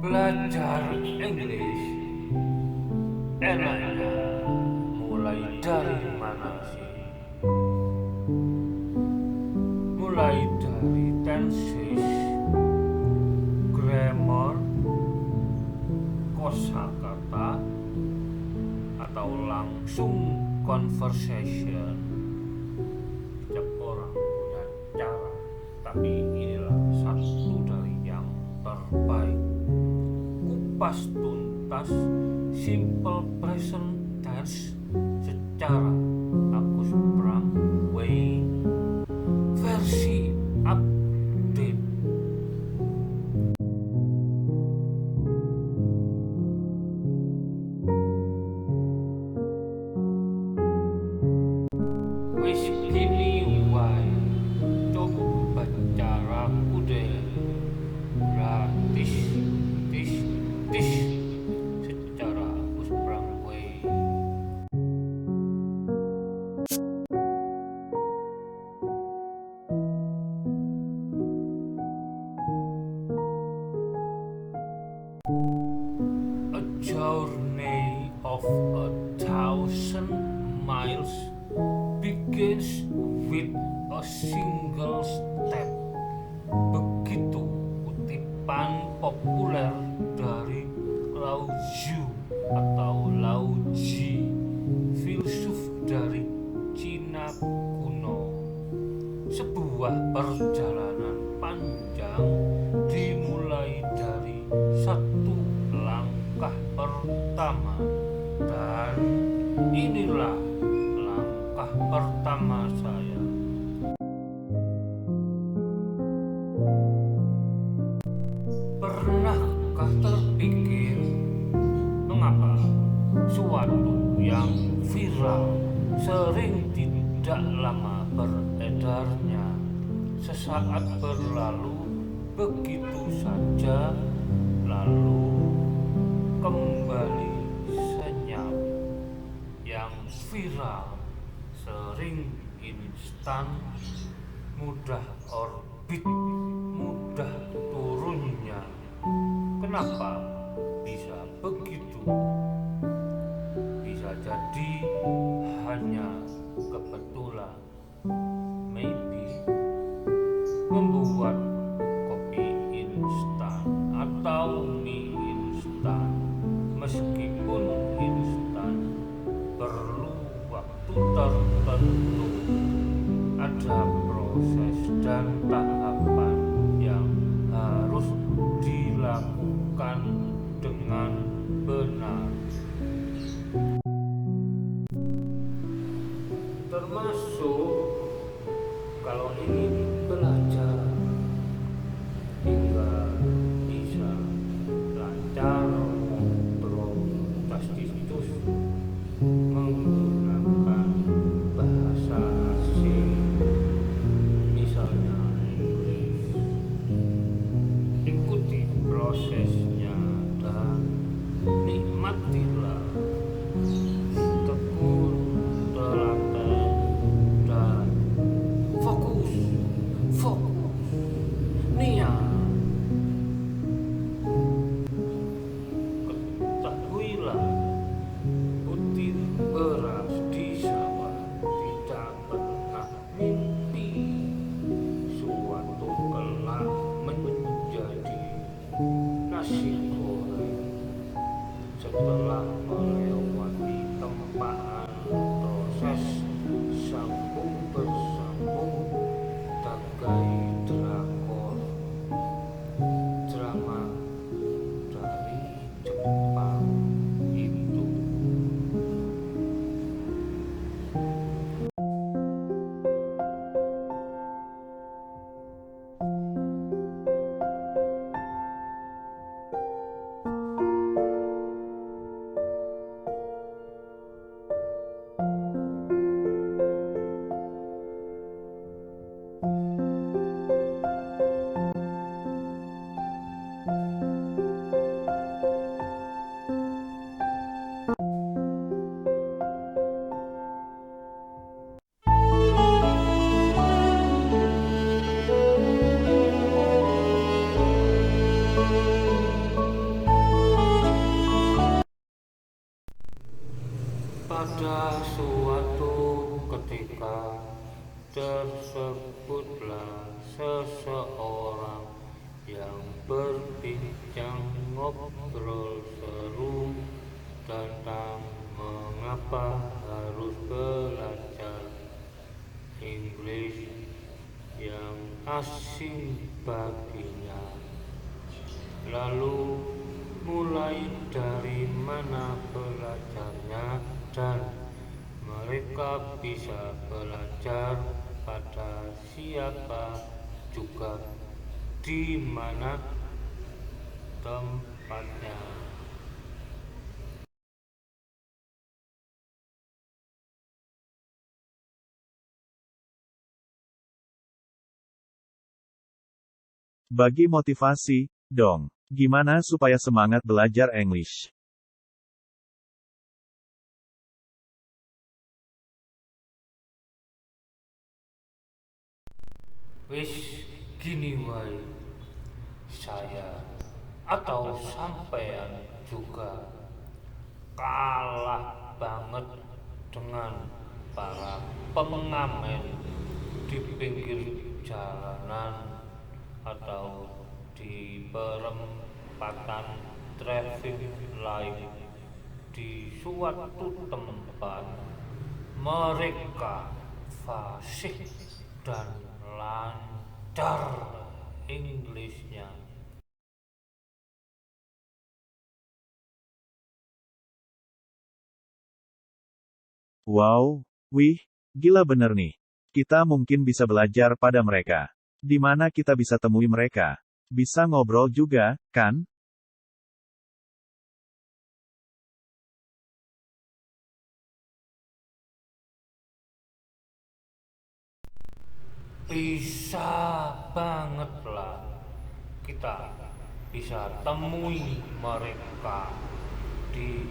Belajar Inggris enaknya mulai dari mana sih? Mulai dari tenses, grammar, kosakata, atau langsung conversation. Setiap orang punya cara, tapi inilah satu dari yang terbaik. Kupas tuntas simple present tense secara Agus Pram Way versi update. Wis gini wae, coba caraku deh, gratis, tis, tis, secara Agus Pram Way. A journey of 1,000 miles begins with a single step. Begitu kutipan populer dari Lao Tzu atau Lao Ji, filsuf dari Cina kuno. Sebuah perjalanan panjang dimulai dari satu langkah pertama, dan inilah langkah pertama saya. Pernahkah terpikir mengapa suatu yang viral sering tidak lama beredarnya, sesaat berlalu begitu saja, lalu kembali senyap? Yang viral sering instan, mudah orbit, mudah turunnya. Kenapa bisa begitu? Bisa jadi hanya kebetulan. Maybe membuat kopi instan atau mie instan, meskipun instan perlu waktu tertentu, ada proses dan tahapan yang harus dilakukan dengan benar. Termasuk kalau ingin belajar hingga bisa tersebutlah seseorang yang berbincang ngobrol seru tentang mengapa harus belajar Inggris yang asing baginya. Lalu mulai dari mana belajarnya dan mereka bisa belajar pada siapa juga di mana tempatnya. Bagi motivasi, dong. Gimana supaya semangat belajar English? Wis gini wae, saya atau sampean juga kalah banget dengan para pengamen di pinggir jalanan atau di perempatan traffic light di suatu tempat. Mereka fasih dan lancar Inggrisnya. Wow, wih, gila bener nih. Kita mungkin bisa belajar pada mereka. Di mana kita bisa temui mereka? Bisa ngobrol juga, kan? Bisa banget lah, kita bisa temui mereka di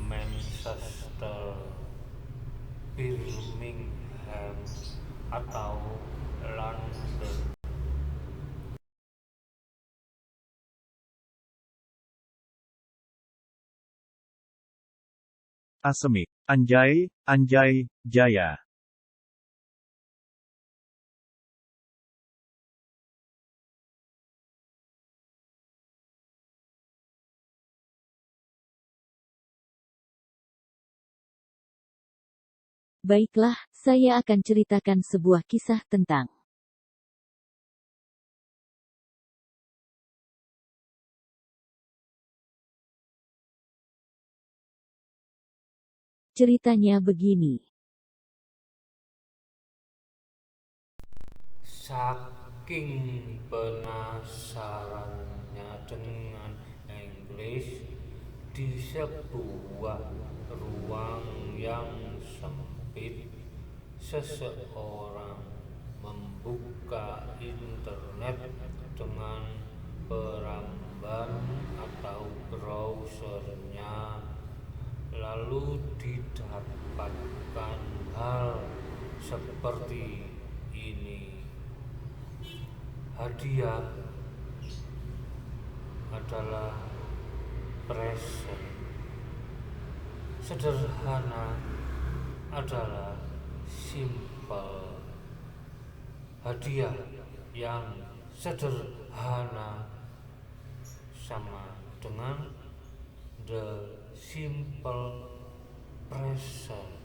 Manchester, Birmingham, atau London. Asemik. Anjay, anjay, jaya. Baiklah, saya akan ceritakan sebuah kisah tentang ceritanya begini. Saking penasarannya dengan Inggris, di sebuah ruang yang sempit, seseorang membuka internet dengan peramban atau browsernya, lalu didapatkan hal seperti ini. Hadiah adalah present. Sederhana adalah simple. Hadiah yang sederhana sama dengan the simple present.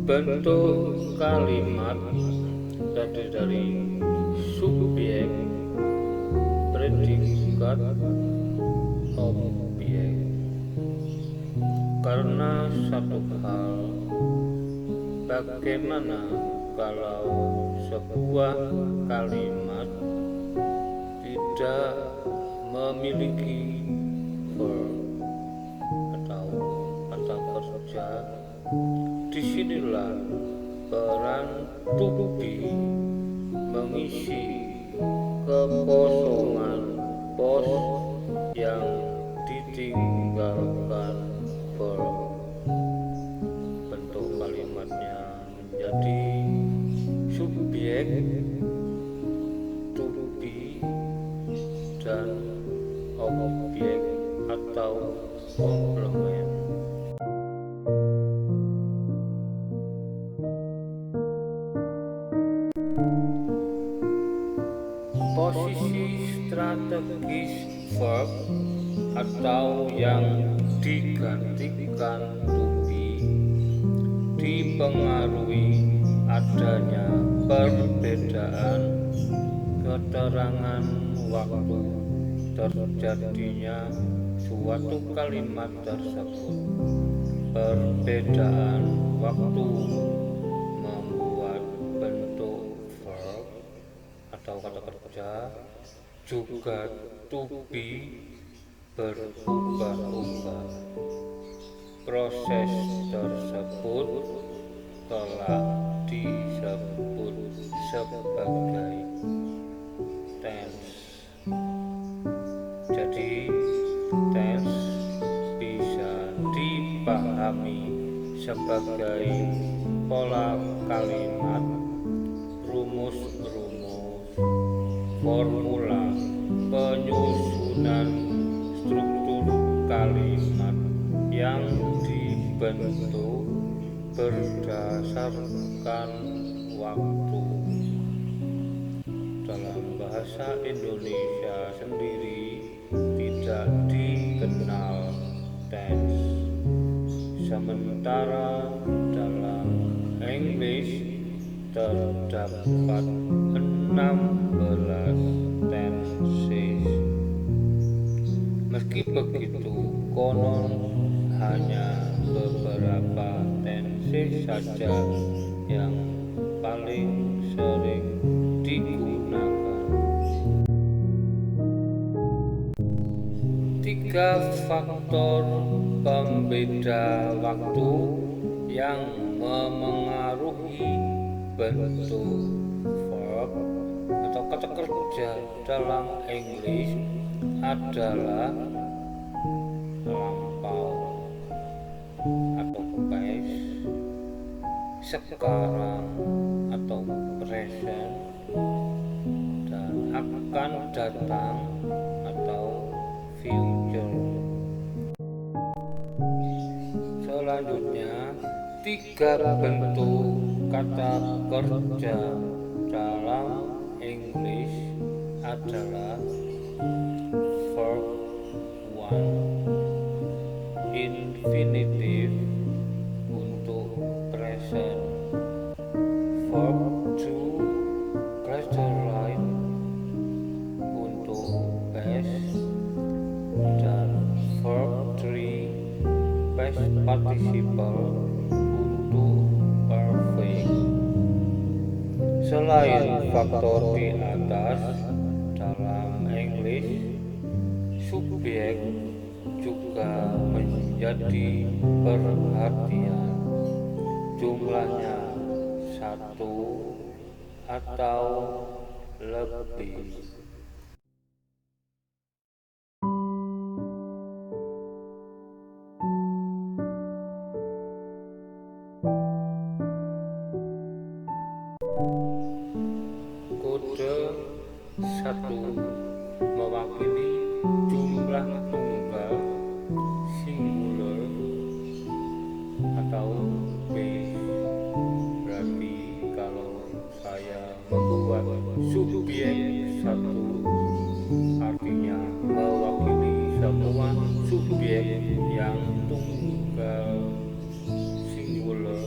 Bentuk kalimat terdiri dari subjek, predikat, objek. Karena satu hal, bagaimana kalau sebuah kalimat tidak memiliki verb atau kata kerja? Disinilah peran to be mengisi kekosongan pos yang ditinggalkan verb. Bentuk kalimatnya menjadi subjek, to be, dan objek atau komplement. Posisi strategis verb atau yang digantikan to be dipengaruhi adanya perbedaan keterangan waktu terjadinya suatu kalimat tersebut. Perbedaan waktu membuat bentuk verb atau kata kerja juga to be berubah-ubah. Proses tersebut telah disebut sebagai tense. Jadi tense bisa dipahami sebagai pola kalimat, rumus-rumus, formula penyusunan struktur kalimat yang dibentuk berdasarkan waktu. Dalam bahasa Indonesia sendiri tidak dikenal tense, sementara dalam English terdapat 16 tenses. Meski begitu, konon hanya beberapa tenses saja yang paling sering digunakan. 3 faktor pembeda waktu yang memengaruhi bentuk verb atau kata kerja dalam English adalah lampau atau past, sekarang atau present, dan akan datang atau future. Selanjutnya, 3 bentuk kata kerja dalam English adalah verb 1, infinitive untuk present, verb 2, present right untuk past, dan verb 3, past participle untuk perfect. Selain faktor di atas, dalam English subjek juga menjadi perhatian. Jumlahnya 1 atau lebih. Kode 1 mewakili jumlah tunggal singular atau base. Berarti kalau saya membuat subjek 1, artinya mewakili semua subjek yang tunggal singular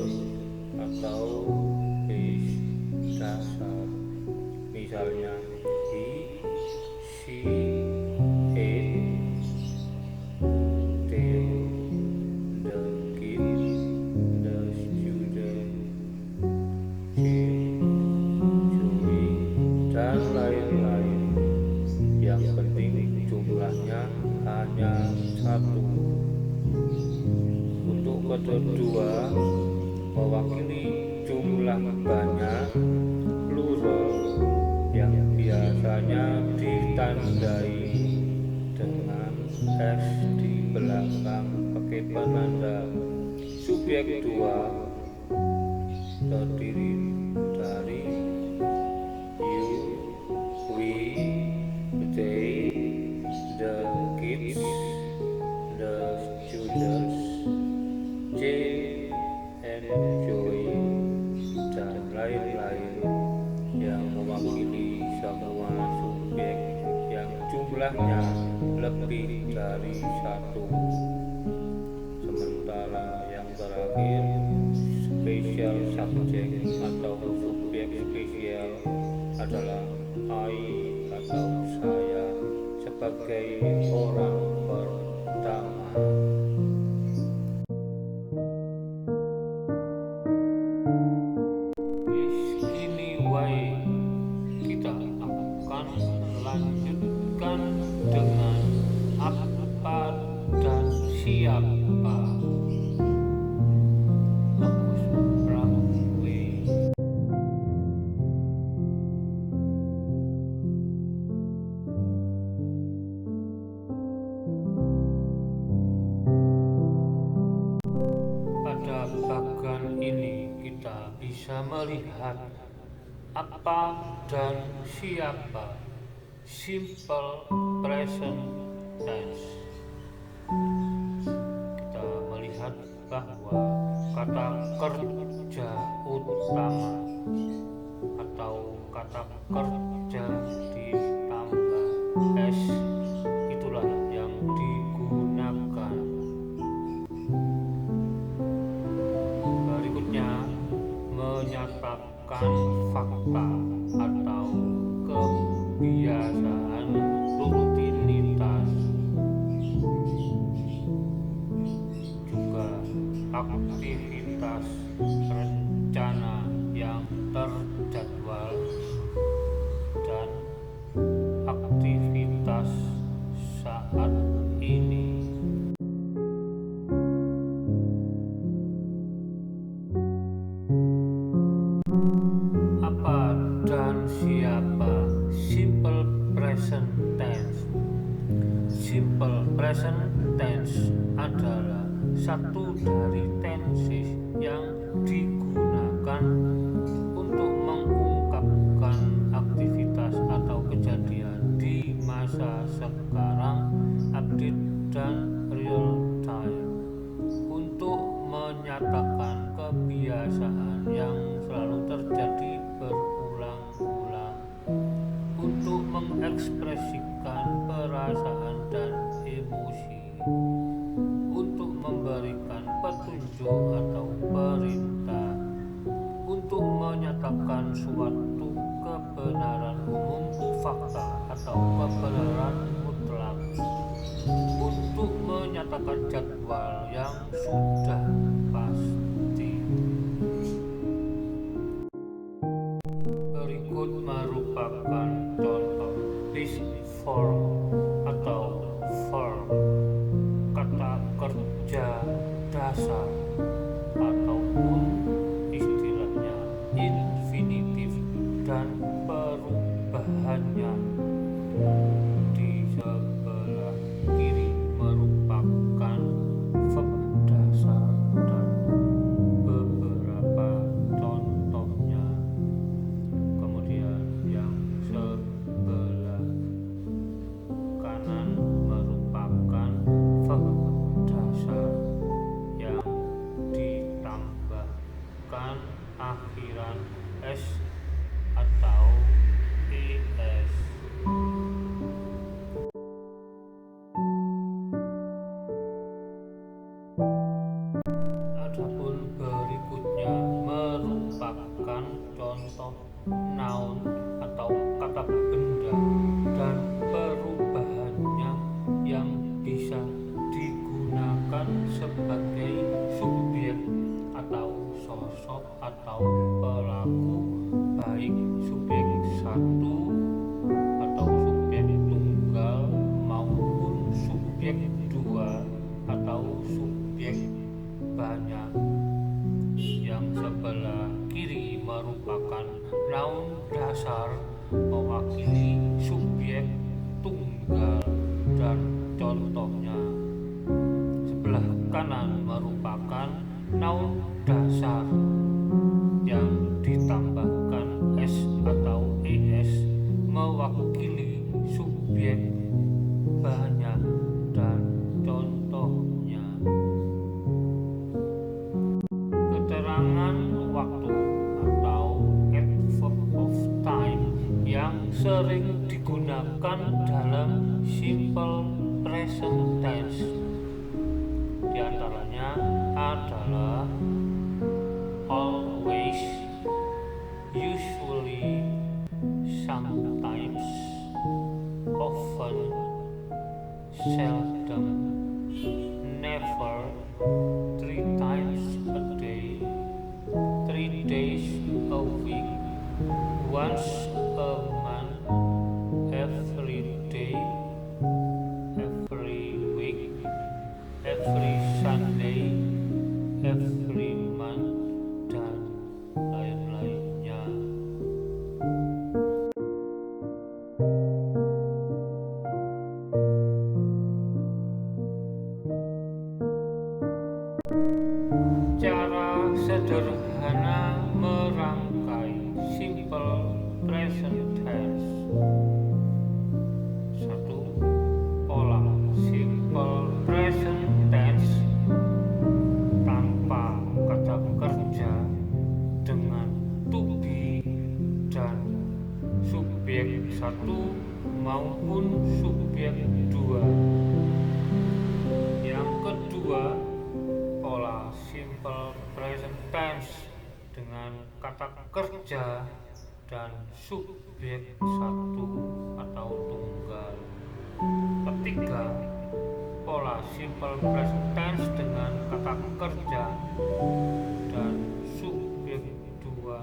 Kode 2 mewakili jumlah banyak plural yang biasanya ditandai dengan S di belakang pakai penanda. Subjek 2 terdiri dari you, we, they, the kids, the students, Jane and Joy, dan lain-lain yang mewakili semua subjek yang jumlahnya lebih dari satu. Sementara yang terakhir, special subject atau subjek spesial adalah I atau saya sebagai orang pertama. Kini wae kita akan lanjutkan dengan apa dan siapa. Agus Pramwe. Pada bagian ini kita bisa melihat apa dan siapa, simple present tense. Kita melihat bahwa kata kerja utama atau kata kerja ditambah S itulah yang digunakan. Berikutnya menyatakan fakta atau kebiasaan rutinitas, juga aktivitas rencana yang terjadwal dan aktivitas saat ini. Apa dan siapa, simple present tense. Simple present tense adalah satu dari tenses yang digunakan untuk mengungkapkan aktivitas atau kejadian di masa sekarang, update dan real time, untuk menyatakan kebiasaan yang selalu terjadi berulang-ulang, untuk mengekspresikan perasaan dan emosi, untuk memberikan petunjuk atau perintah, untuk menyatakan suatu kebenaran umum, fakta atau kebenaran mutlak, untuk menyatakan jadwal yang sudah pasti. Berikut merupakan contoh list form atau verb kata kerja dasar ataupun istilahnya infinitif dan perubahannya. Di sebelah kiri merupakan verb dasar dan beberapa contohnya. Kemudian yang sebelah kanan merupakan verb dasar yang ditambahkan akhiran S atau ES. Adapun berikutnya merupakan contoh noun atau kata benda dan perubahannya yang bisa digunakan sebagai subjek atau sosok atau pelaku, baik subjek satu atau subjek tunggal maupun subjek dua atau subjek banyak. merupakan noun dasar mewakili subjek tunggal dan contohnya. Sebelah kanan merupakan noun dasar yang ditambahkan s atau es mewakili subjek banyak dan contohnya. Keterangan waktu atau adverb of time yang sering digunakan dalam simple present tense di antaranya adalah always, usually, sometimes, often, seldom, never, 3 times a day, 3 days a week, once a month, every day, every week, every Sunday, every month, dan lain-lainnya. Cara sederhana merangkai simple present tense. 1. Pola simple present tense tanpa kata kerja dengan to be dan subjek 1 maupun subjek 2. Yang kedua, pola simple present tense dengan kata kerja dan subjek 1 atau tunggal. Ketiga, pola simple present tense dengan kata kerja dan subjek 2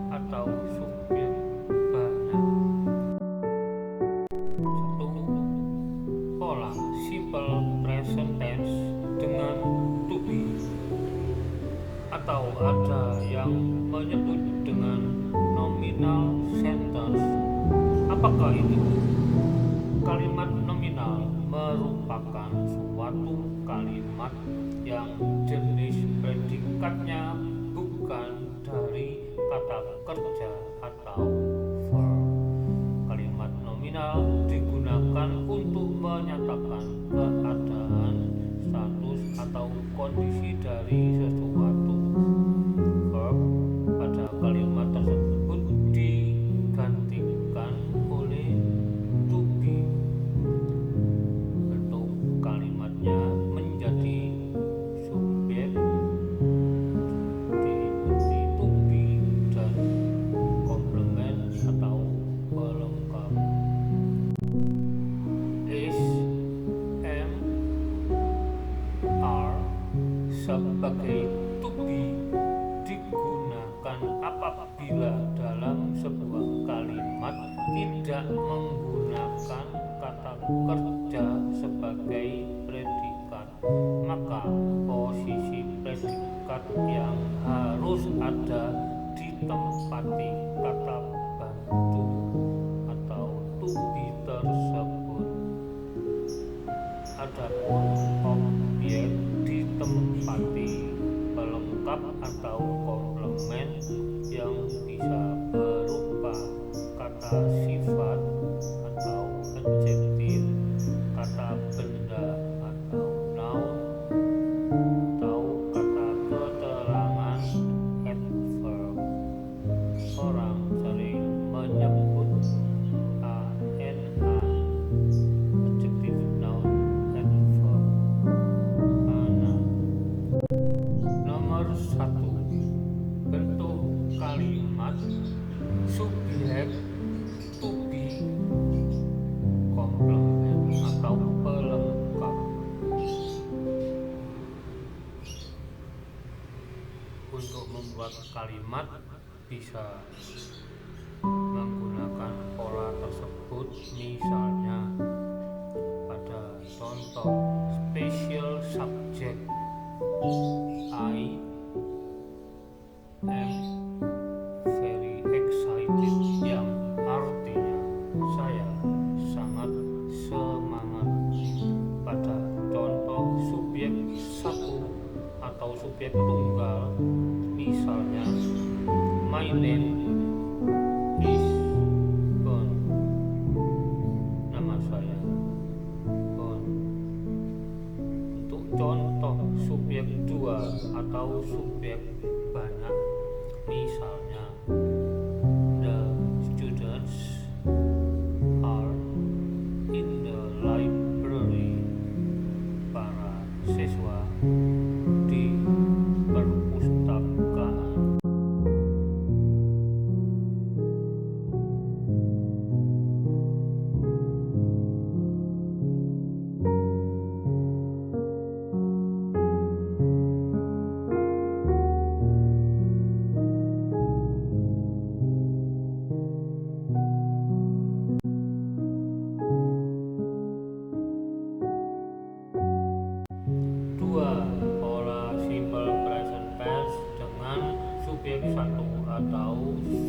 atau subjek banyak. 1. Pola simple present tense dengan to be atau ada yang menyebut dengan nominal sentence. Apakah itu? Kalimat nominal merupakan suatu kalimat yang jenis predikatnya bukan dari kata kerja atau verb. Kalimat nominal digunakan untuk menyatakan keadaan, status, atau kondisi dari sesuatu. Verb pada kalimat tersebut digantikan oleh to be. Bentuk kalimatnya menjadi subjek diikuti to be dan komplement atau pelengkap. Is, am, are sebagai to be digunakan apabila dalam sebuah kalimat tidak menggunakan kata kerja sebagai predikat, maka posisi predikat yang harus ada ditempati kata bantu atau to be tersebut. Adapun objek ditempati pelengkap atau komplement yang bisa berupa kata sifat atau adjektif, kata benda atau noun, atau kata keterangan adverb. Orang sering menyebut ANA, adjective, noun, adverb, ana. Nomor 1. Bentuk kalimat subjek to be, komplement atau pelengkap. Untuk membuat kalimat bisa menggunakan pola tersebut, misalnya pada contoh special subject I am very atau subjek tunggal. Misalnya, my name is Bon. Nama saya Bon. Untuk contoh subjek dua atau subjek banyak, misalnya the students are in the library. Para siswa di perpustakaan. Dua, pola simple present tense dengan subjek satu atau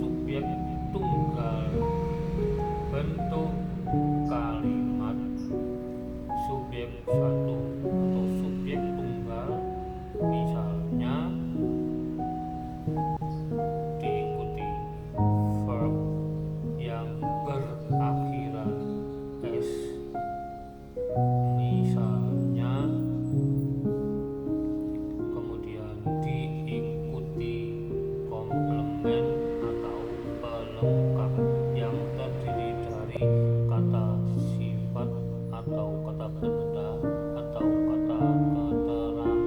subjek tunggal. Bentuk kalimat subjek satu atau subjek tunggal, misalnya diikuti verb yang berakhiran s, misalnya, kemudian diikuti komplement atau pelengkap yang terdiri dari kata sifat atau kata benda atau kata keterangan.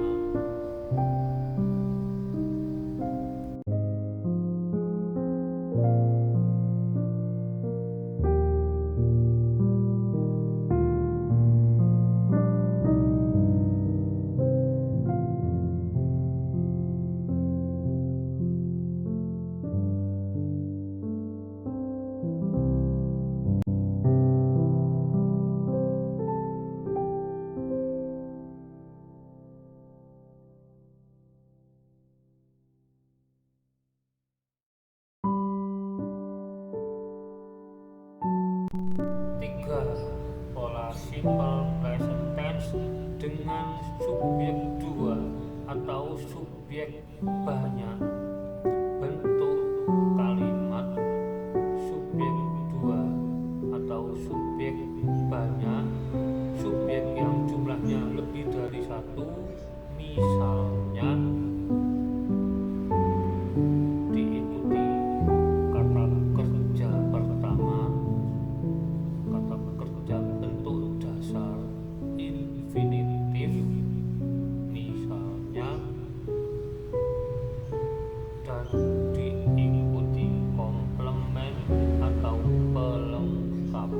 Tiga, pola simple present tense dengan subjek dua atau subjek banyak. Bentuk kalimat subjek dua atau subjek banyak, subjek yang jumlahnya lebih dari satu, misalnya diikuti kata kerja pertama, kata kerja bentuk dasar infinitif, misalnya, dan diikuti komplement atau pelengkap.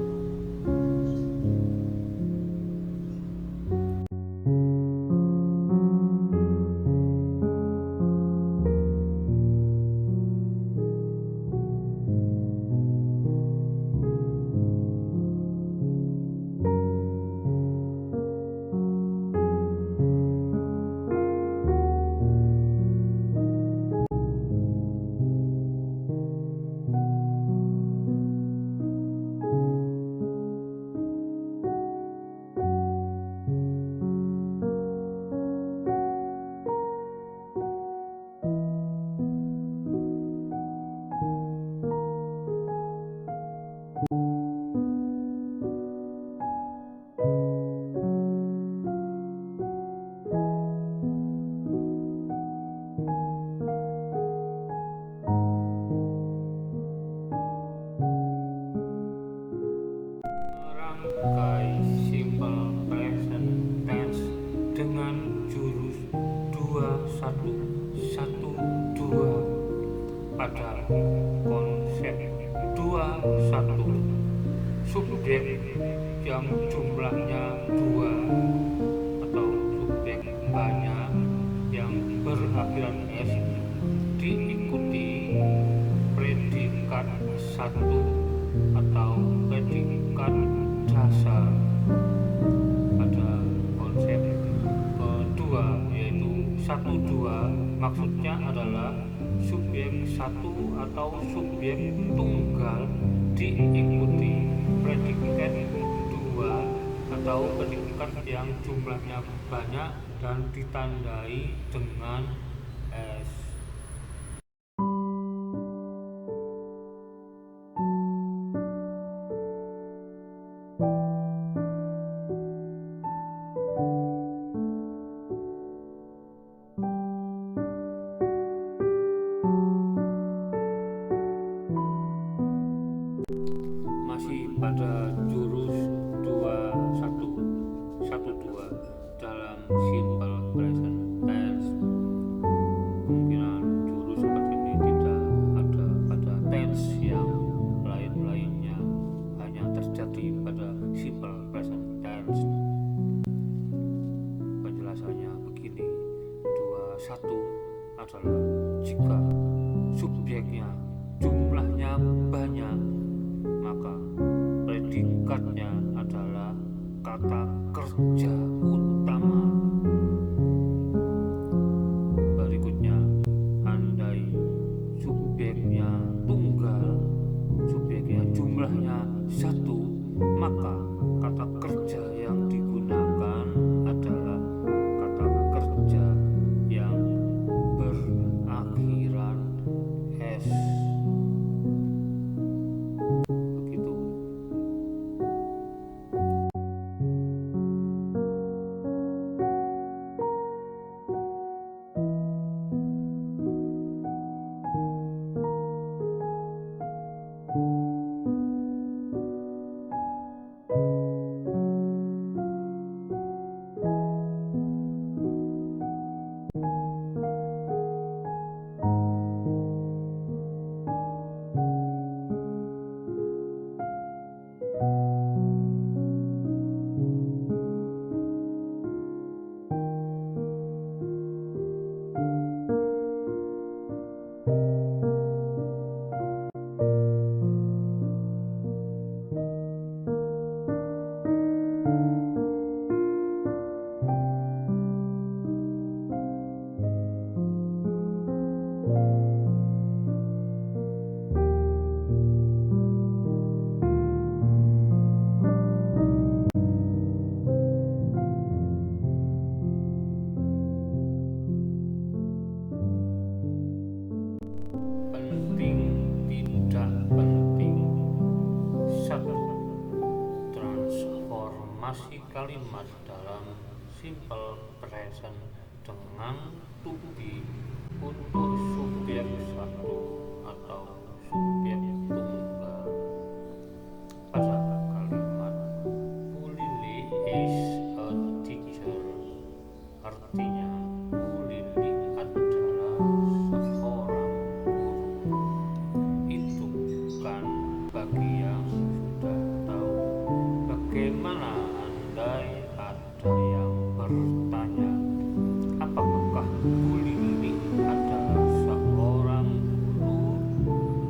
Rangkai simple present tense dengan jurus 2-1-1-2 pada konsep 2-1. Subjek yang jumlahnya 2 atau subjek banyak yang berakhiran s diikuti predikat 1 atau predikat dasar pada konsep kedua, yaitu 1-2. Maksudnya adalah subjek satu atau subjek tunggal diikuti predikat 2 atau predikat yang jumlahnya banyak dan ditandai dengan S. Masih pada jurus 2112 dalam simple present tense, kemungkinan jurus seperti ini tidak ada pada tense yang lain-lainnya, hanya terjadi pada simple present tense. Penjelasannya begini: 21 adalah jika subjeknya jumlahnya banyak, maka predikatnya adalah kata kerja utama. Berikutnya, andai subjeknya tunggal, subjeknya jumlahnya 1, maka kata kerja yang digunakan adalah kata kerja yang berakhiran S. Begitu. Penting, tidak penting. 1. Transformasi kalimat dalam simple present dengan to be untuk subjek 1 atau subjek tunggal. Pada kalimat Bu Lily is a teacher, artinya Bu Lily adalah seorang guru. Itu bukan bagi yang sudah tahu. Bagaimana andai ada yang bertanya, apakah Bu Lily adalah seorang guru?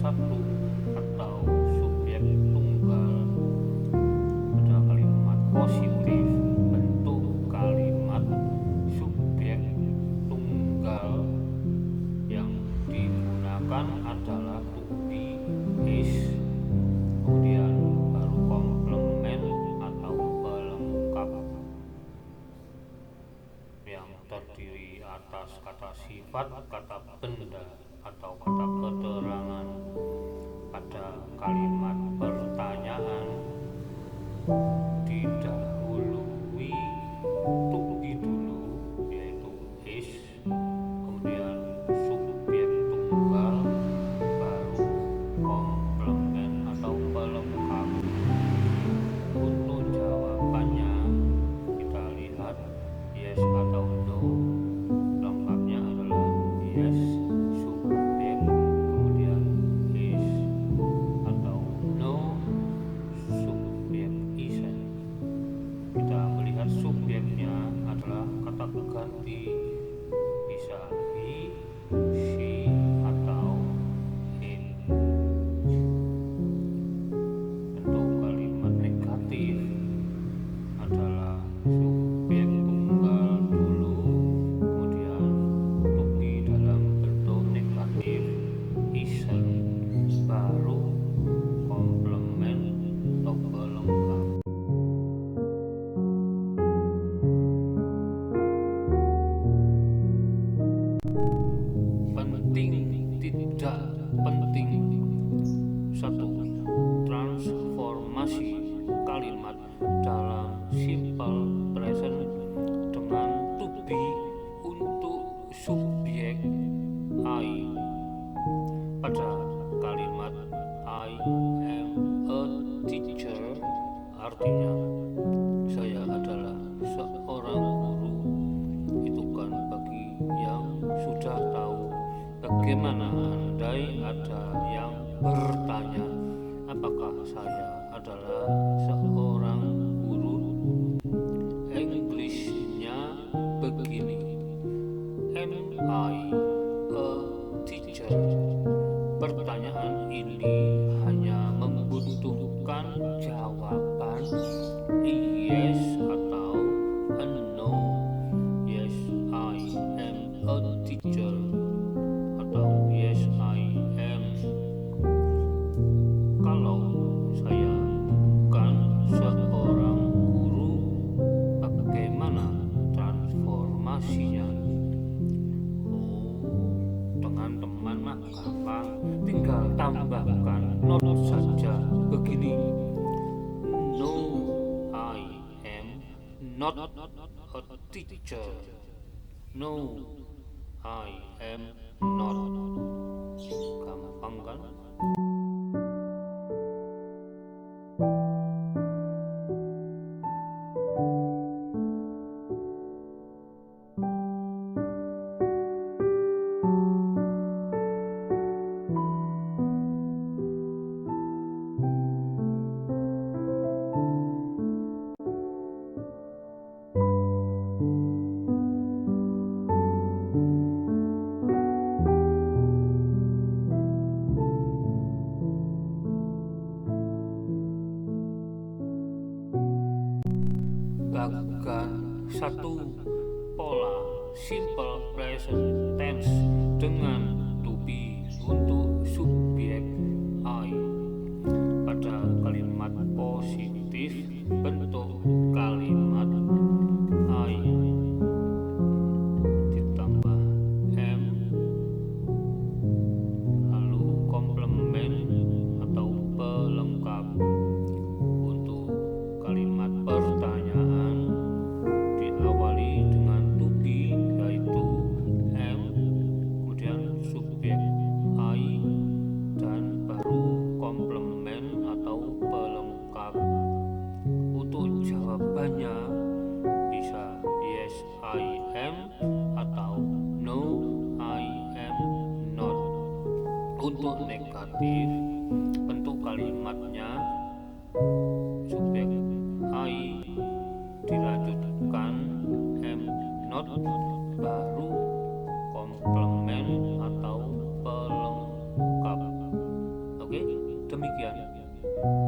satu atau subjek tunggal. Pada kalimat positif, bentuk kalimat subjek tunggal yang digunakan adalah to be, is, kemudian baru komplement atau pelengkap yang terdiri atas kata sifat, kata benda, atau kata keterangan. Pada kalimat pertanyaan didahului to be dulu, yaitu is, kemudian subjek tunggal, baru komplement atau pelengkap. Untuk jawabannya kita lihat yes atau no. Lengkapnya adalah yes subjek, kemudian is, atau no subjek isn't. Kita melihat subjeknya adalah kata ganti, bisa he, she, atau it. Bentuk kalimat negatif adalah subjek tunggal dulu, kemudian to be dalam bentuk negatif, isn't, baru komplement atau pelengkap. Penting, tidak penting. 1. Transformasi kalimat dalam simple present dengan to be untuk subjek I. Pada kalimat I am a teacher, artinya saya adalah seorang guru. Itu kan bagi yang sudah tahu. Bagaimana andai ada yang bertanya, apakah saya adalah seorang guru? Englishnya begini, am I a teacher? Pertanyaan ini hanya membutuhkan jawaban yes atau no. Yes, I am a teacher, atau yes, I am. Kalau saya bukan seorang guru, bagaimana transformasinya? Teman-teman mah gampang, tinggal tambahkan not saja begini. No, I am not a teacher. No, I am not. Gampang kan? Bagan 1. Pola simple present tense dengan to be untuk subjek I. Pada kalimat positif, bentuk kalimat I ditambah am, lalu komplement atau pelengkap. Untuk kalimat pertanyaan diawali dengan to be, yaitu am, kemudian subjek I, dan baru komplement atau pelengkap. Untuk jawabannya bisa yes I am atau no I am not. Untuk negatif, bentuk kalimatnya subjek I dilanjutkan am not, baru komplement atau pelengkap. Penting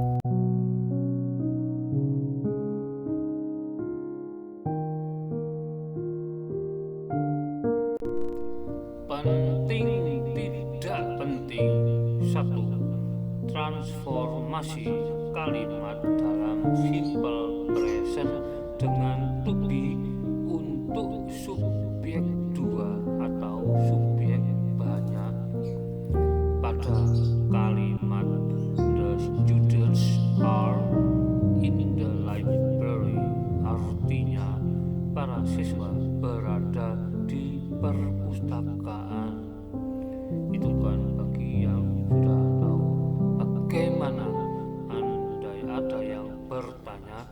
tidak penting. 1. Transformasi kalimat dalam simple present dengan to be untuk subjek 2 atau subjek banyak. Pada kalimat the students are in the library, artinya para siswa berada di perpustakaan. Itu kan bagi yang sudah tahu. Bagaimana andai ada yang bertanya,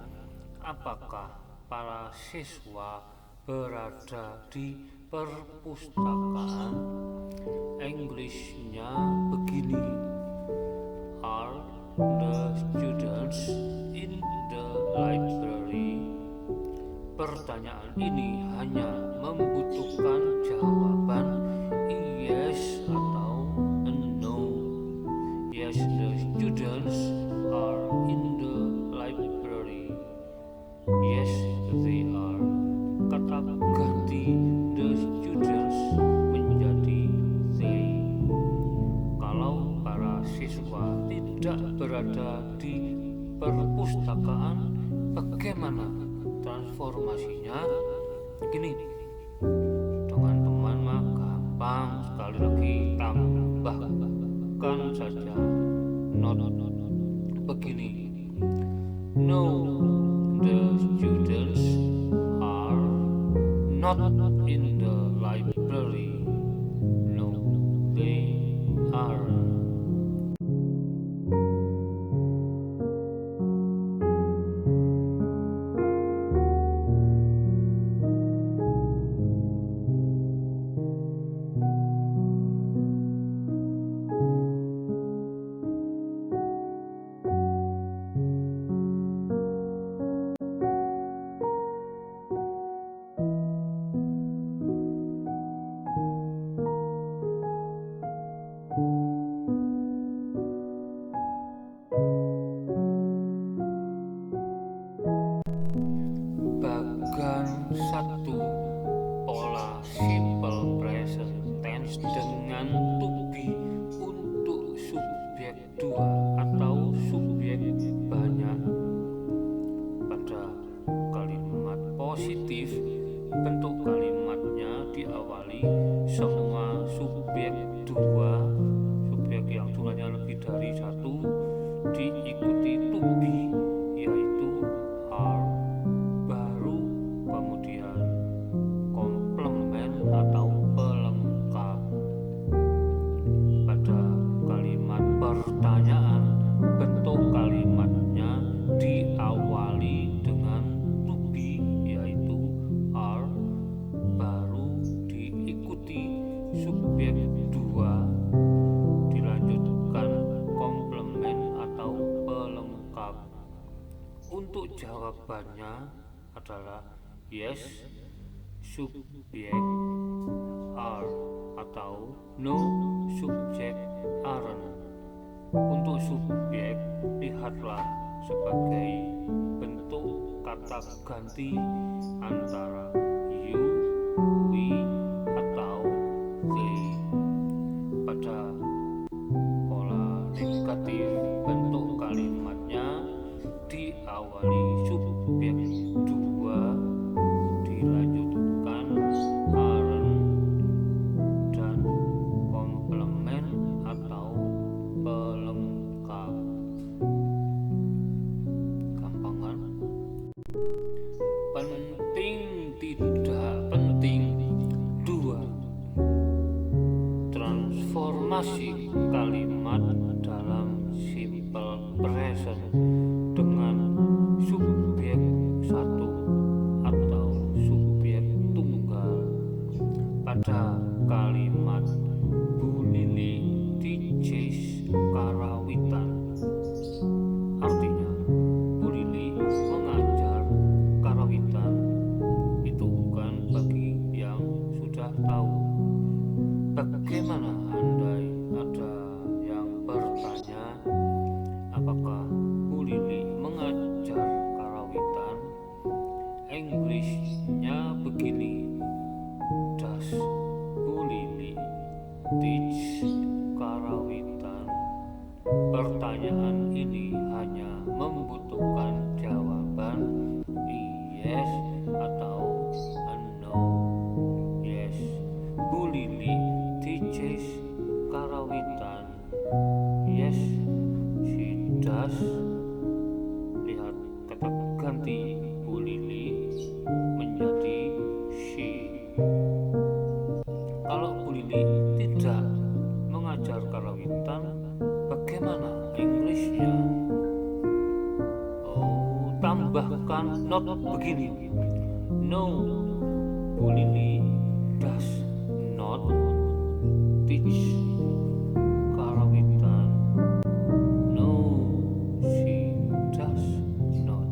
apakah para siswa berada di perpustakaan? Englishnya begini, are the students in the library? Pertanyaan ini hanya membutuhkan jawaban yes atau no. Yes, the students are in the library. Yes, they are. Kata ganti the students menjadi they. Kalau para siswa tidak berada di perpustakaan, bagaimana transformasinya? Gini, teman-teman mah gampang, sekali lagi tambahkan saja not. Begini, no, the students are not in the library. No, they are. Bagan 1, pola simple present tense dengan to be untuk subjek 2 atau subjek banyak. Pada kalimat positif, bentuk kalimatnya diawali semua subjek 2, subjek yang jumlahnya lebih dari 1, diikuti to be, yaitu are, baru kemudian komplement atau pelengkap. Pada kalimat pertanyaan, bentuk kalimatnya diawali dengan to be, yaitu are, baru diikuti subjek 2, dilanjutkan komplement atau pelengkap. Untuk jawabannya adalah yes, subjek are, atau no, subjek aren't. Untuk subjek, lihatlah sebagai bentuk kata ganti antara you, we, atau they. Pada pola negatif, bentuk kalimatnya diawali subjek 2, dilanjutkan aren't dan komplement atau pelengkap. Gampang kan? Penting tidak penting. 2. Transformasi kalimat dalam simple present dengan subjek 1 atau subjek tunggal. Pada kalimat Bu Lili teaches karawitan, artinya Bu Lili mengajar karawitan. Itu bukan bagi yang sudah tahu. Bagaimana andai ada yang bertanya, apakah pertanyaan ini hanya membutuhkan jawaban yes atau no. Yes, Bu Lili teaches karawitan. Yes, she does. Lihat kata ganti Bu Lili menjadi she. Kalau Bu Lili tidak mengajar karawitan, bagaimana Englishnya? Oh, tambahkan not begini. No, Bu Lili does not teach karawitan. No, she does not.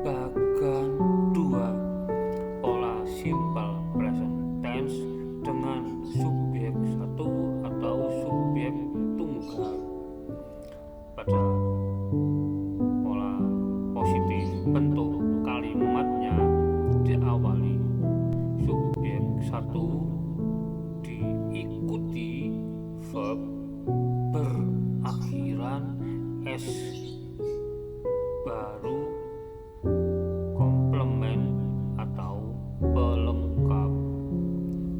Bagan 2, pola simple present tense dengan subjek satu atau subjek tunggal. Pada pola positif, bentuk kalimatnya diawali subjek satu diikuti verb berakhiran s, baru komplement atau pelengkap.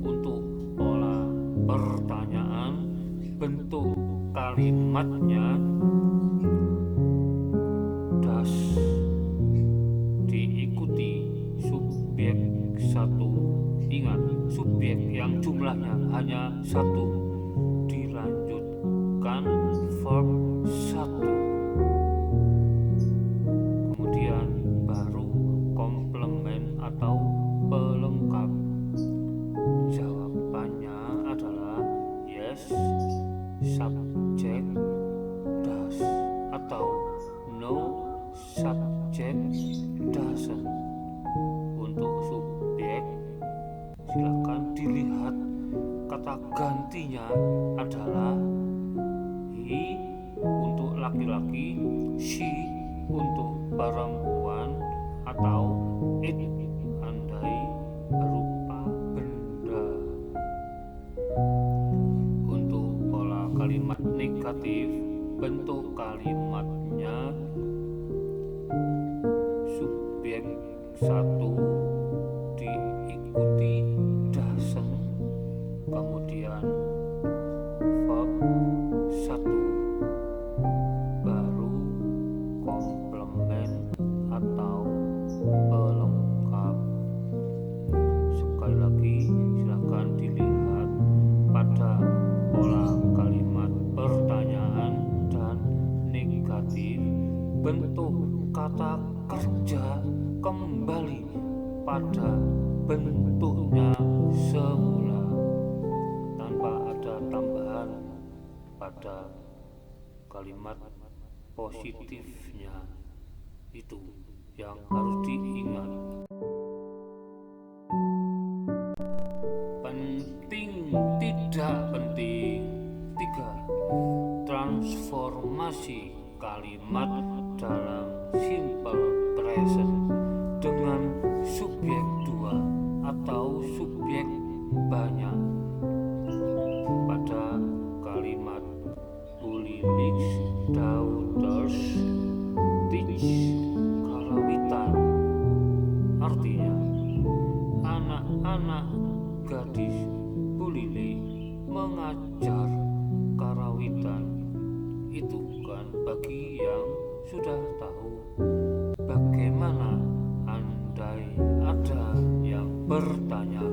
Untuk pola pertanyaan, bentuk kalimatnya does diikuti subjek satu. Ingat, subjek yang jumlahnya hanya satu dilanjutkan verb satu. Kemudian baru komplement atau pelengkap. Jawabannya adalah yes, subject does, atau no, subject doesn't. Untuk subjek, silakan dilihat kata gantinya adalah he untuk laki-laki, she untuk perempuan, atau it andai berupa benda. Untuk pola kalimat negatif, bentuk kalimatnya subjek satu diikuti doesn't, kemudian verb satu, baru komplement atau pelengkap. Sekali lagi, silakan dilihat pada pola kalimat pertanyaan dan negatif, bentuk kata kerja kembali pada bentuknya semula tanpa ada tambahan pada kalimat positifnya. Itu yang harus diingat. Penting tidak penting. 3. Transformasi kalimat dalam simple present dengan subjek dua atau subjek banyak. Pada kalimat Bu Lili's daughters teach karawitan, artinya anak-anak gadis Bu Lili mengajar karawitan. Itu kan bagi yang sudah tahu. Bagaimana andai ada yang bertanya,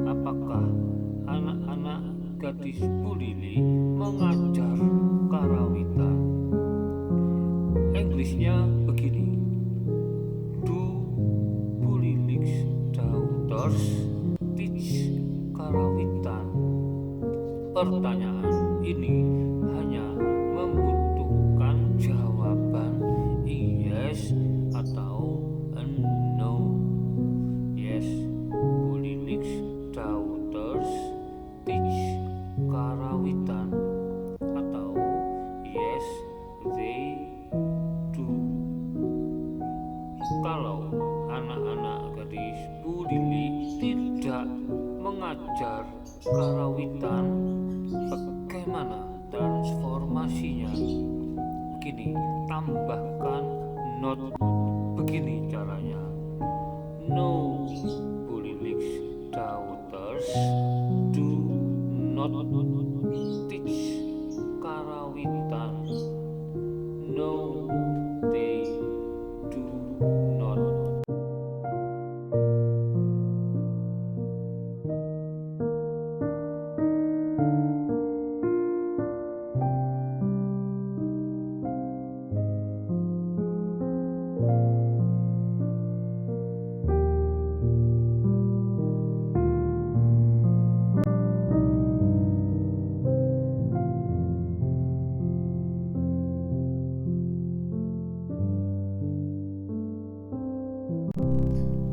apakah anak-anak gadis Bu Lili mengajar karawitan? Inggrisnya begini, do Bu Lili's daughters teach karawitan? Pertanyaan ini hanya membutuhkan jawaban yes atau no. Yes, Bulilik's daughters teach karawitan, atau yes, they do. Kalau anak-anak gadis Bulilik tidak mengajar karawitan, bagaimana transformasinya? Begini, tambahkan not. Begini caranya. No, Bulilik's daughters do not teach karawitan. No, they do not.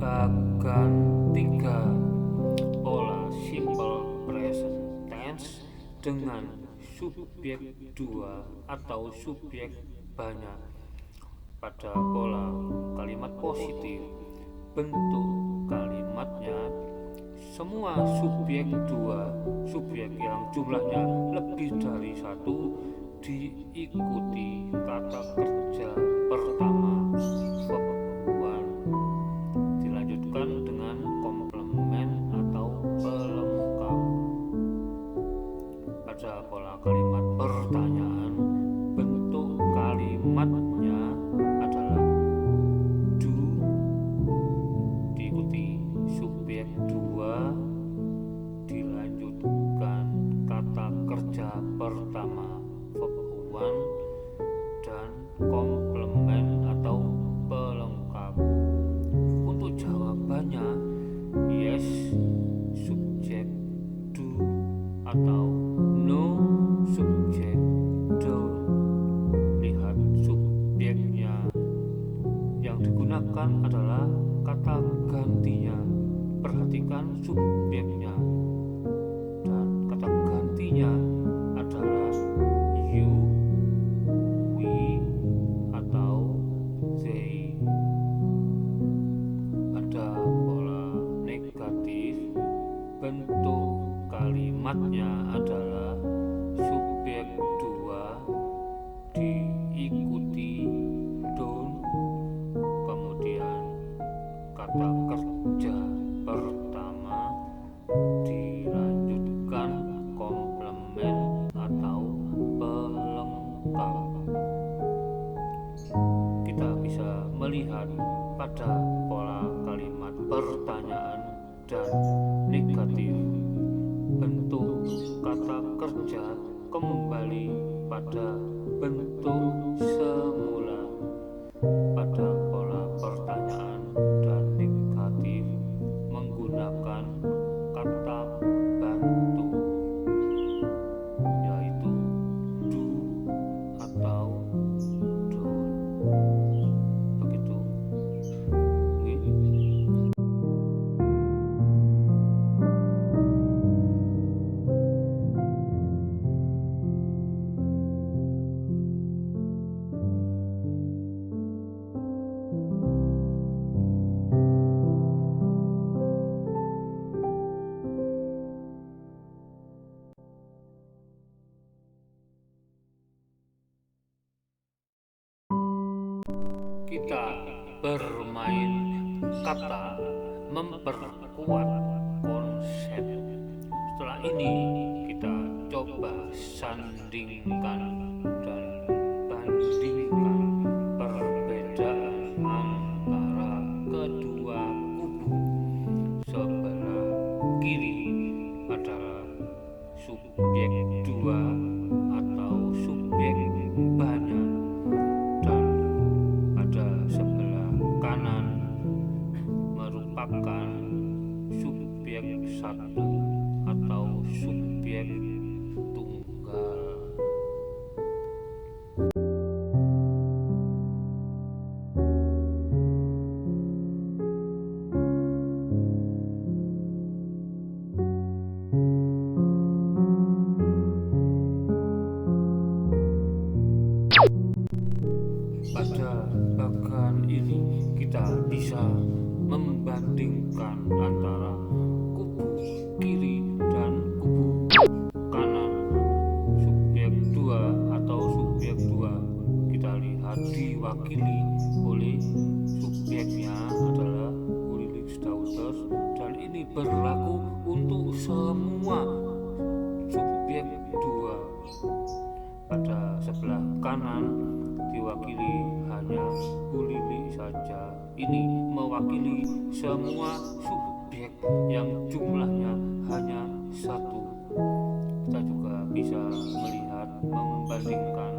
Bagan 3, pola simple present tense dengan subjek 2 atau subjek banyak. Pada pola kalimat positif, bentuk kalimatnya semua subjek 2, subjek yang jumlahnya lebih dari 1, diikuti kata kerja pertama verb 1, dilanjutkan dengan komplement atau pelengkap. Pada pola kalimat pertanyaan, bentuk kalimatnya adalah do, diikuti subjek 2, dilanjutkan kata kerja pertama verb 1 dan komplement atau pelengkap. Untuk jawabannya yes subjek do atau no subjek don't. Lihat subjeknya, yang digunakan adalah kata gantinya. Perhatikan subjeknya, dan kata gantinya adalah you, we, atau they. Pada pola negatif, bentuk kalimatnya adalah subjek 2 diikuti don't, kemudian kata kerja pertama dilanjutkan komplement atau pelengkap. Kita bisa melihat pada pola kalimat pertanyaan dan negatif, bentuk kata kerja kembali pada bentuk semula. Pada pola pertanyaan dan negatif menggunakan kata bantu, yaitu do atau don't. Begitu. Kita bermain kata memperkuat konsep. Setelah ini kita coba sandingkan dan bandingkan perbedaan antara kedua kubu. Sebelah kiri adalah subjek 2 atau subjek banyak, dan pada sebelah kanan merupakan subjek 1 atau subjek tunggal. bisa membandingkan antara kubu kiri dan kubu kanan. Subjek 2 atau subjek 2 kita lihat diwakili oleh subjeknya adalah Ulrich Dauters, dan ini berlaku untuk semua subjek 2. Pada sebelah kanan diwakili hanya Ulrich saja. Ini mewakili semua subjek yang jumlahnya hanya 1. Kita juga bisa melihat membandingkan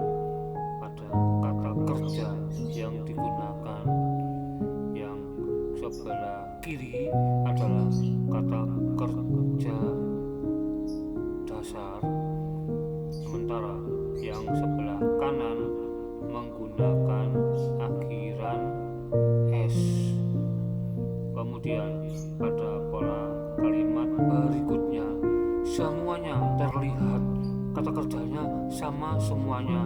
pada kata kerja yang digunakan. Yang sebelah kiri adalah kata kerja dasar, sementara yang sebelah kanan menggunakan akhiran S. Kemudian pada pola kalimat berikutnya semuanya terlihat kata kerjanya sama semuanya,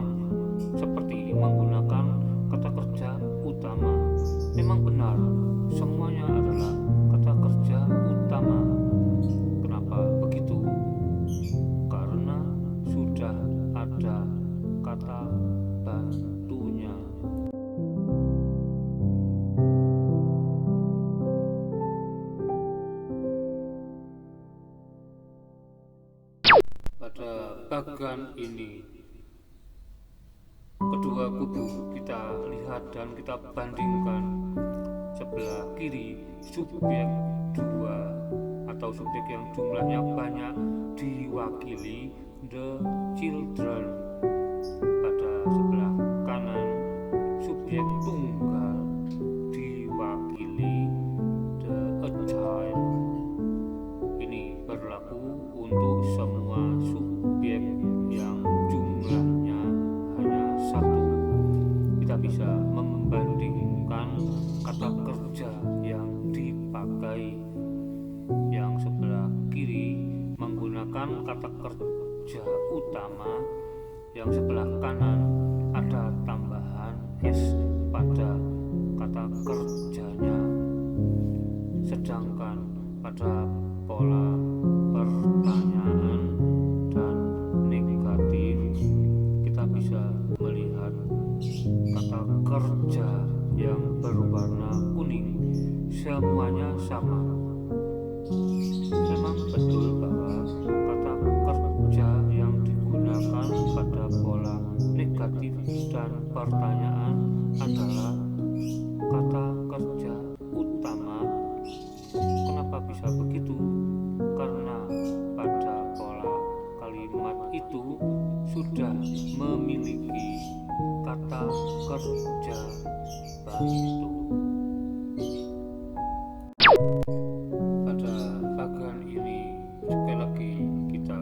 seperti menggunakan kata kerja utama. Memang benar, semuanya adalah kata kerja utama. Kenapa begitu? Karena sudah ada kata bantunya. Pada bagian ini kedua kubu kita lihat dan kita bandingkan. Sebelah kiri subjek 2 atau subjek yang jumlahnya banyak diwakili the children. Pada sebelah kanan subjek tunggal diwakili the child. Ini berlaku untuk semua subjek yang jumlahnya hanya 1. Kita bisa membandingkan kata kerja yang dipakai. Yang sebelah kiri menggunakan kata kerja utama, yang sebelah kanan ada tambahan S pada kata kerjanya. Sedangkan pada pola pertanyaan dan negatif kita bisa melihat kata kerja yang berwarna kuning semuanya sama. Memang betul bahwa kata kerja yang digunakan pada pola negatif dan pertanyaan adalah kata kerja utama. Kenapa bisa begitu? Karena pada pola kalimat itu sudah memiliki kata kerja bantu. Pada bagian ini sekali lagi kita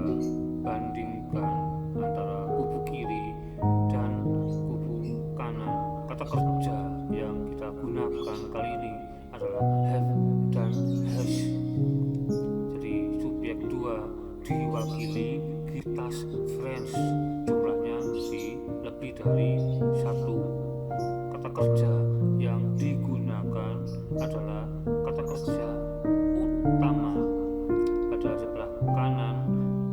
bandingkan antara kubu kiri dan kubu kanan. Kata kerja yang kita gunakan kali ini adalah have dan has. Jadi subjek 2 diwakili Gita's friends, jumlahnya lebih dari 1. Kata kerja yang digunakan adalah kata kerja utama. Pada sebelah kanan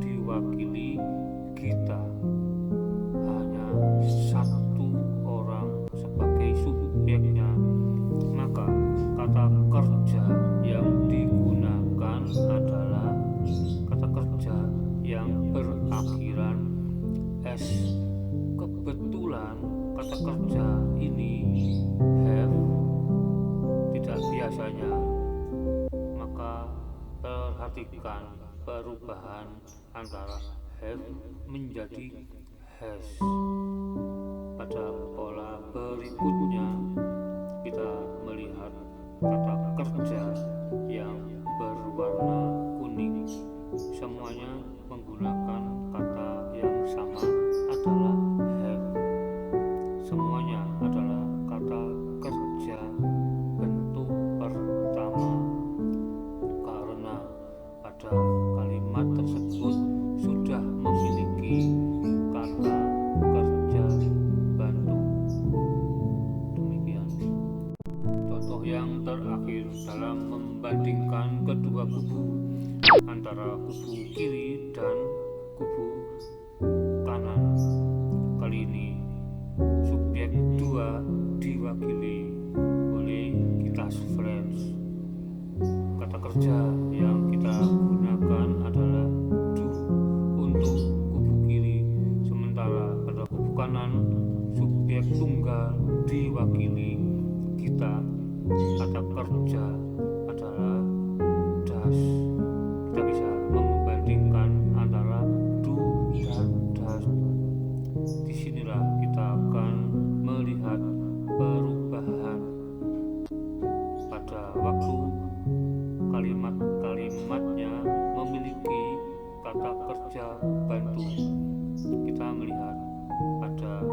diwakili Gita, hanya 1 orang sebagai subjeknya, maka kata kerja yang digunakan adalah kata kerja yang berakhiran S. Kebetulan kata kerja ini have tidak biasanya, maka perhatikan perubahan antara have menjadi has. Pada pola berikutnya kita melihat kata kerja yang berwarna kuning semuanya menggunakan kata yang sama adalah have. Semuanya adalah kata kerja bentuk pertama, karena pada kalimat tersebut sudah memiliki kata kerja bantu. Demikian contoh yang antara kubu kiri dan kubu kanan. Kali ini subjek 2 diwakili oleh kita friends. Kata kerja yang kita gunakan adalah do untuk kubu kiri, sementara pada kubu kanan subjek tunggal diwakili kita. Kata kerja adalah does. Kita bisa membandingkan antara do dan does. Disinilah kita akan melihat perubahan pada waktu kalimat-kalimatnya memiliki kata kerja bantu. Kita melihat pada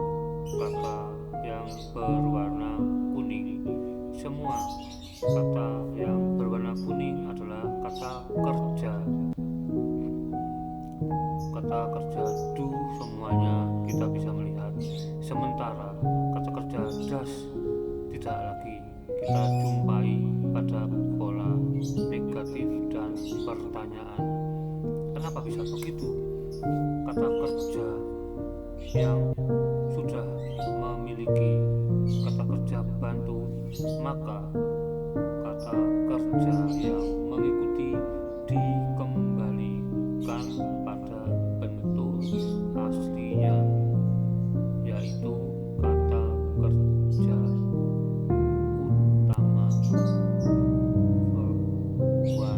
kata yang berwarna kuning. Semua kata yang berwarna kuning adalah kata kerja. Kata kerja do semuanya kita bisa melihat, sementara kata kerja does tidak lagi kita jumpai pada pola negatif dan pertanyaan. Kenapa bisa begitu? Kata kerja yang sudah memiliki kata kerja bantu, maka kata kerja yang mengikuti dikembalikan pada bentuk aslinya, yaitu kata kerja utama verb 1.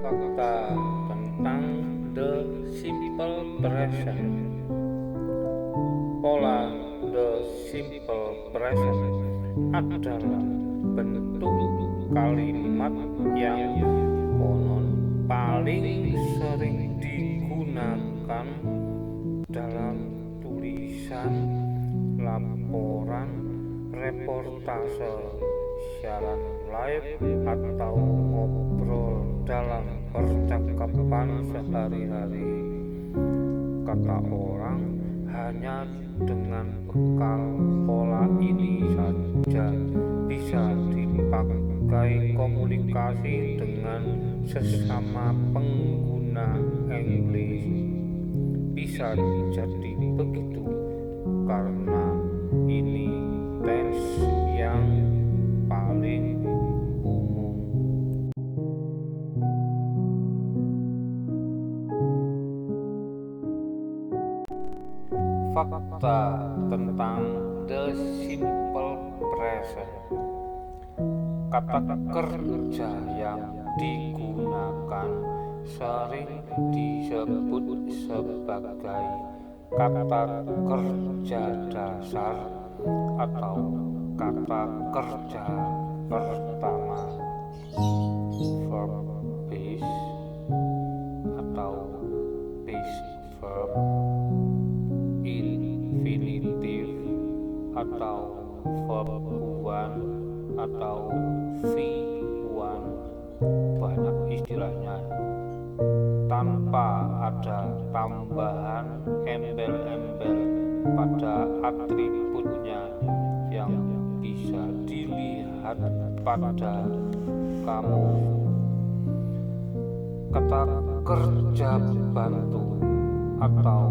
Fakta tentang the simple present. Pola the simple present adalah bentuk kalimat yang konon paling sering digunakan dalam tulisan, laporan, reportase, siaran live, atau ngobrol dalam percakapan sehari-hari. Kata orang hanya dengan bekal pola ini saja bisa dipakai komunikasi dengan sesama pengguna Inggris. Bisa jadi begitu karena ini tense yang paling umum. Fakta tentang the simple present. Kata kerja yang digunakan sering disebut sebagai kata kerja dasar atau kata kerja pertama, verb base atau base verb, infinitive atau verb 1 atau V1, banyak istilahnya. Tanpa ada tambahan embel-embel pada atributnya yang bisa dilihat pada kamus. Kata kerja bantu atau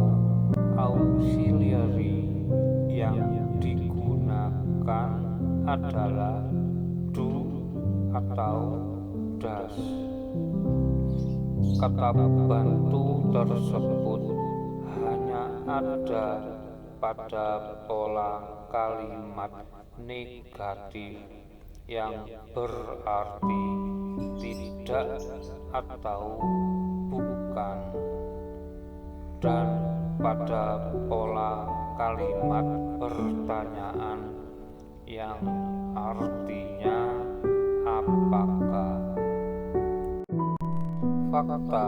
auxiliary yang digunakan adalah do atau does. Kata bantu tersebut hanya ada pada pola kalimat negatif yang berarti tidak atau bukan, dan pada pola kalimat pertanyaan yang artinya apakah. Fakta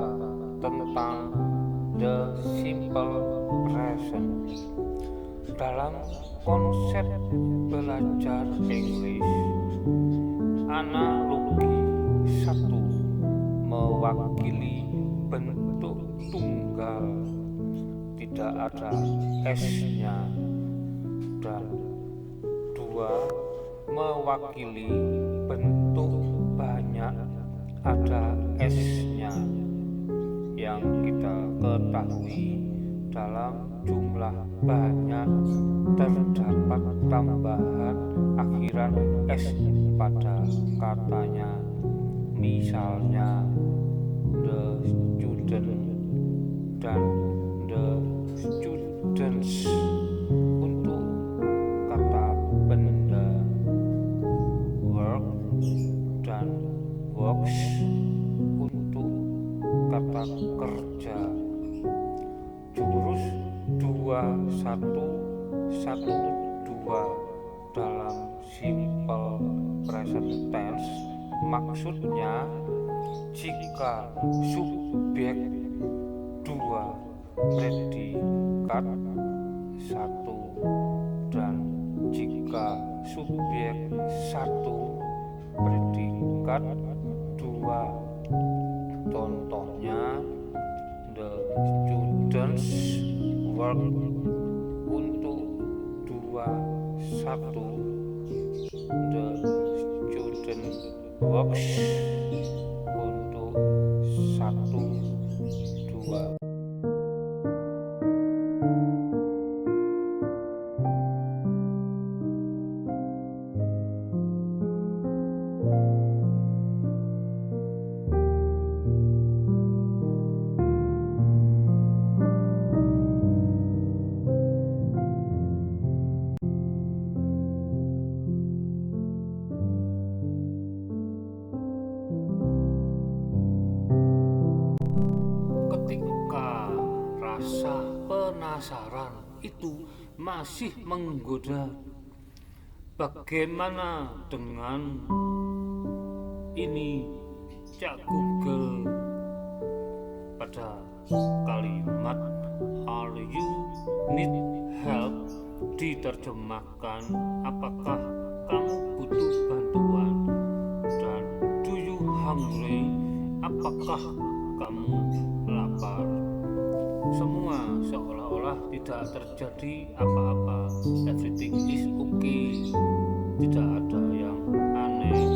tentang the simple present dalam konsep belajar English. Analogi satu mewakili bentuk tunggal, tidak ada S-nya, dan dua mewakili bentuk banyak, ada S-nya. Yang kita ketahui dalam jumlah banyak terdapat tambahan akhiran S pada katanya. Misalnya the student dan the students untuk kata benda, work dan works untuk kata kerja. Jurus 2112 dalam simple present tense maksudnya jika subjek 2 predikat 1 dan jika subjek 1 predikat 2. Contohnya the students work untuk 21, the student works untuk 1, 2. Ketika rasa penasaran itu masih menggoda, bagaimana dengan ini, Cak Google? Pada kalimat "Are you need help?" diterjemahkan apakah kamu butuh bantuan, dan "Do you hungry?" apakah kamu lapar. Semua seolah-olah tidak terjadi apa-apa. Everything is okay. Tidak ada yang aneh.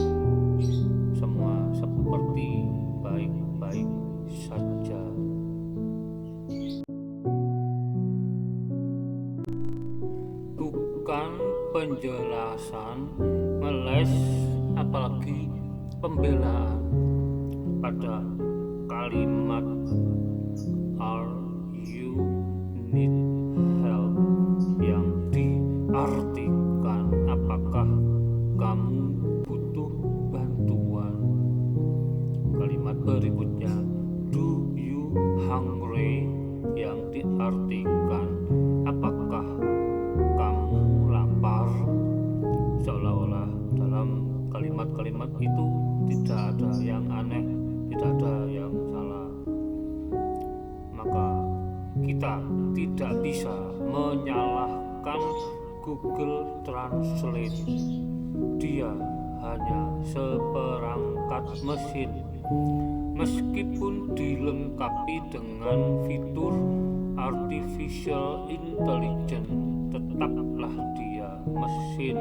Semua seperti baik-baik saja. Bukan penjelasan, meles, apalagi pembelaan. Pada kalimat "Are you need help?" yang diartikan apakah kamu butuh bantuan. Kalimat berikutnya "Do you hungry?" yang diartikan apakah kamu lapar. Seolah-olah dalam kalimat-kalimat itu tidak ada yang aneh, tidak ada yang salah. Maka kita tidak bisa menyalahkan Google Translate. Dia hanya seperangkat mesin. Meskipun dilengkapi dengan fitur artificial intelligence, tetaplah dia mesin.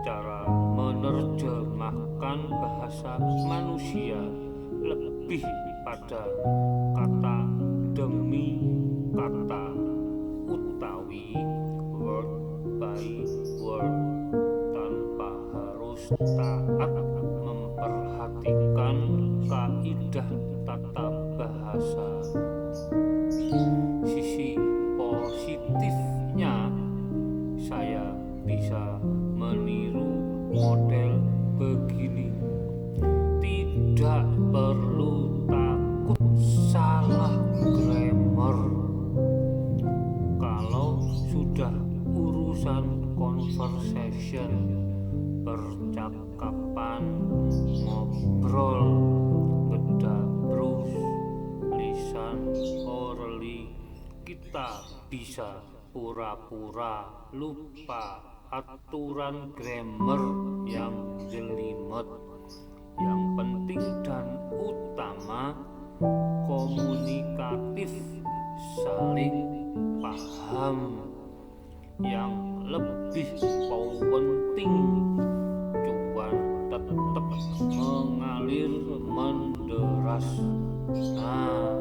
Cara menerjemahkan bahasa manusia lebih pada kata demi kata, utawi word by word, tanpa harus taat memperhatikan kaidah tata bahasa. Sisi positifnya, saya bisa meniru model begini. Tidak perlu takut salah grammar. Kalau sudah urusan conversation, kita bisa pura-pura lupa aturan grammar yang jelimet. Yang penting dan utama komunikatif, saling paham. Yang lebih penting cuan tetap mengalir menderas. Nah,